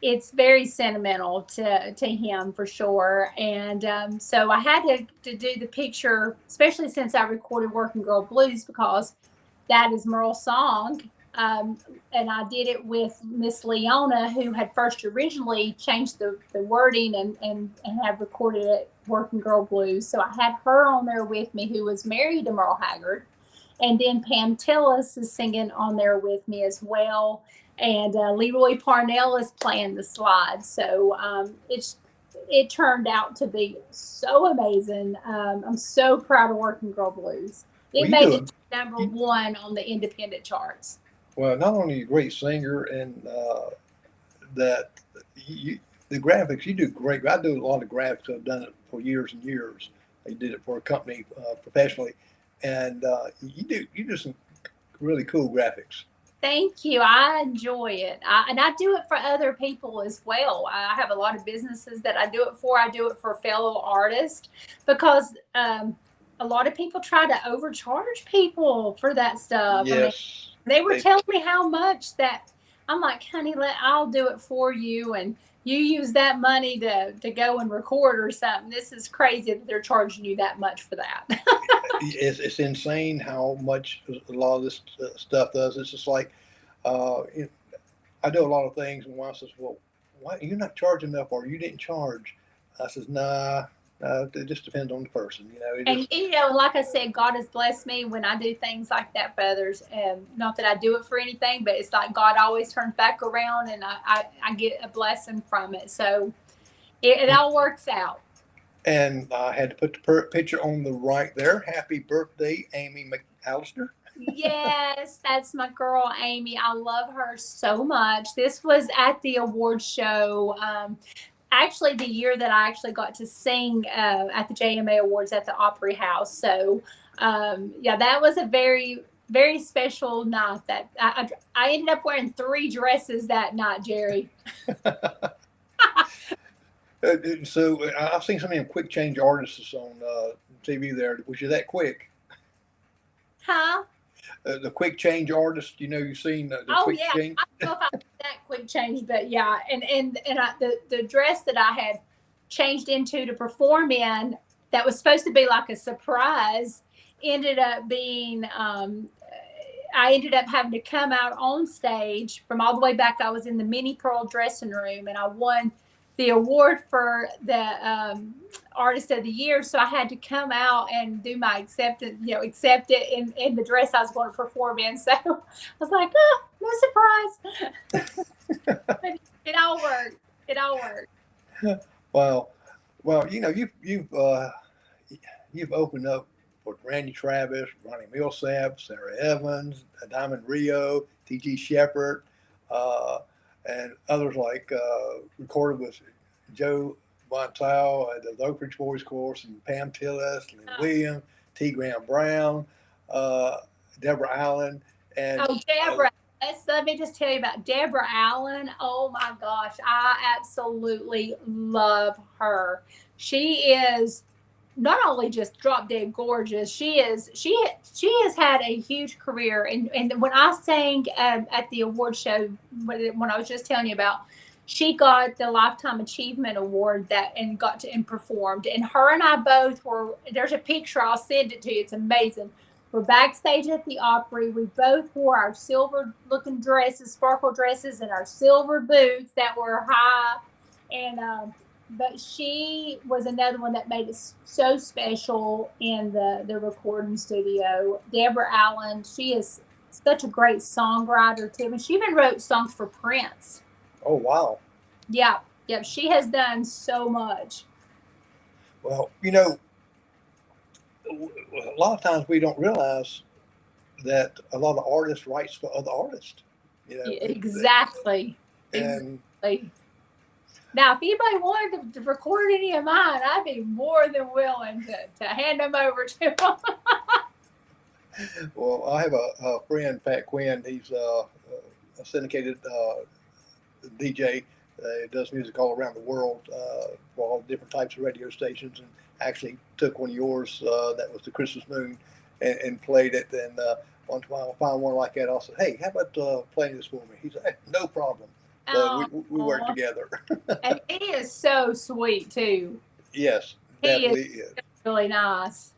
it's very sentimental to him for sure. And so I had to do the picture, especially since I recorded Working Girl Blues, because that is Merle's song. And I did it with Miss Leona, who had first originally changed the wording and had recorded it Working Girl Blues. So I had her on there with me, who was married to Merle Haggard. And then Pam Tillis is singing on there with me as well. And Leroy Parnell is playing the slide. So it turned out to be so amazing. I'm so proud of Working Girl Blues. It made it number one on the independent charts. Well, not only are you a great singer, and the graphics, you do great. I do a lot of graphics. I've done it for years and years. I did it for a company professionally, and you do some really cool graphics. Thank you. I enjoy it. And I do it for other people as well. I have a lot of businesses that I do it for. I do it for fellow artists, because a lot of people try to overcharge people for that stuff. Yes. They were telling me how much that I'm like, honey, I'll do it for you, and you use that money to go and record or something. This is crazy that they're charging you that much for that. It's insane how much a lot of this stuff does. It's just like I do a lot of things, and one says, well, why you're not charging enough, or you didn't charge. I says, nah. It just depends on the person, like I said, God has blessed me when I do things like that for others. Not that I do it for anything, but it's like God always turns back around, and I get a blessing from it. So It all works out. And I had to put the picture on the right there. Happy birthday, Amy McAllister. Yes, that's my girl, Amy. I love her so much. This was at the award show. Actually, the year that I actually got to sing at the JMA Awards at the Opry House. So, yeah, that was a very, very special night. That I ended up wearing 3 dresses that night, Jerry. So I've seen some of them quick change artists on TV there. Was you that quick? Huh? The quick change artist, you've seen the Oh quick yeah, change. I don't know if I did that quick change, but yeah, and the dress that I had changed into to perform in that was supposed to be like a surprise ended up being. I ended up having to come out on stage from all the way back. I was in the mini pearl dressing room, and I won the award for the artist of the year. So I had to come out and do my acceptance, accept it in the dress I was going to perform in. So I was like, oh, no surprise. But it all worked. It all worked. Well, you've opened up for Randy Travis, Ronnie Millsap, Sarah Evans, Diamond Rio, T.G. Shepherd, and others like recorded with Joe Montal, the Oak Ridge Boys Chorus, and Pam Tillis, Lynn Williams, T. Graham Brown, Deborah Allen, and Deborah. Let me just tell you about Deborah Allen. Oh my gosh, I absolutely love her. She is not only just drop dead gorgeous. She has had a huge career. And when I sang at the award show, when I was just telling you about, she got the Lifetime Achievement Award and performed. And her and I both were. There's a picture. I'll send it to you. It's amazing. We're backstage at the Opry. We both wore our silver-looking dresses, sparkle dresses, and our silver boots that were high. And but she was another one that made it so special in the recording studio. Deborah Allen, she is such a great songwriter too, and she even wrote songs for Prince. Oh wow! Yeah, she has done so much. Well, a lot of times we don't realize that a lot of artists writes for other artists. Exactly. Exactly. Now, if anybody wanted to record any of mine, I'd be more than willing to hand them over to them. Well, I have a friend, Pat Quinn. He's a syndicated DJ. Does music all around the world for all different types of radio stations, and actually took one of yours that was the Christmas Moon and played it. And once I found one like that, I said, hey, how about playing this for me? He said, hey, no problem. So we work together. And he is so sweet too. Yes, definitely is. Really nice.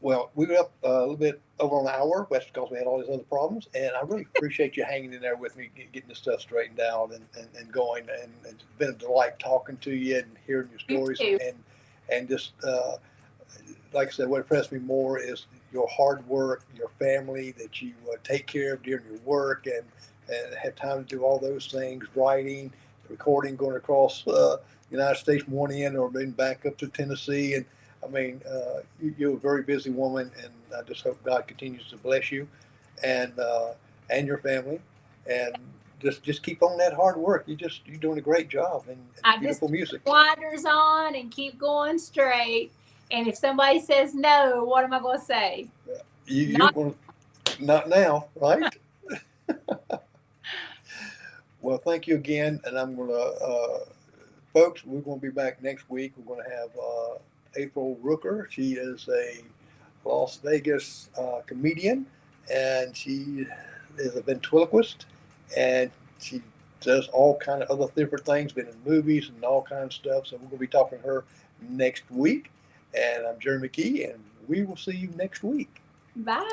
Well, we were up a little bit over an hour. That's because we had all these other problems. And I really appreciate you hanging in there with me, getting this stuff straightened out and going. And it's been a delight talking to you and hearing your stories. And just, like I said, what impressed me more is your hard work, your family that you take care of during your work and have time to do all those things, writing, recording, going across the United States from one end or then back up to Tennessee. And I mean, you're a very busy woman, and I just hope God continues to bless you and your family. And just keep on that hard work. You're doing a great job and beautiful music. Blinders on and keep going straight. And if somebody says no, what am I going to say? Not now, right? Well, thank you again, and I'm going to, folks, we're going to be back next week. We're going to have April Rooker. She is a Las Vegas comedian, and she is a ventriloquist, and she does all kind of other different things, been in movies and all kinds of stuff. So we're going to be talking to her next week. And I'm Jerry McKee, and we will see you next week. Bye.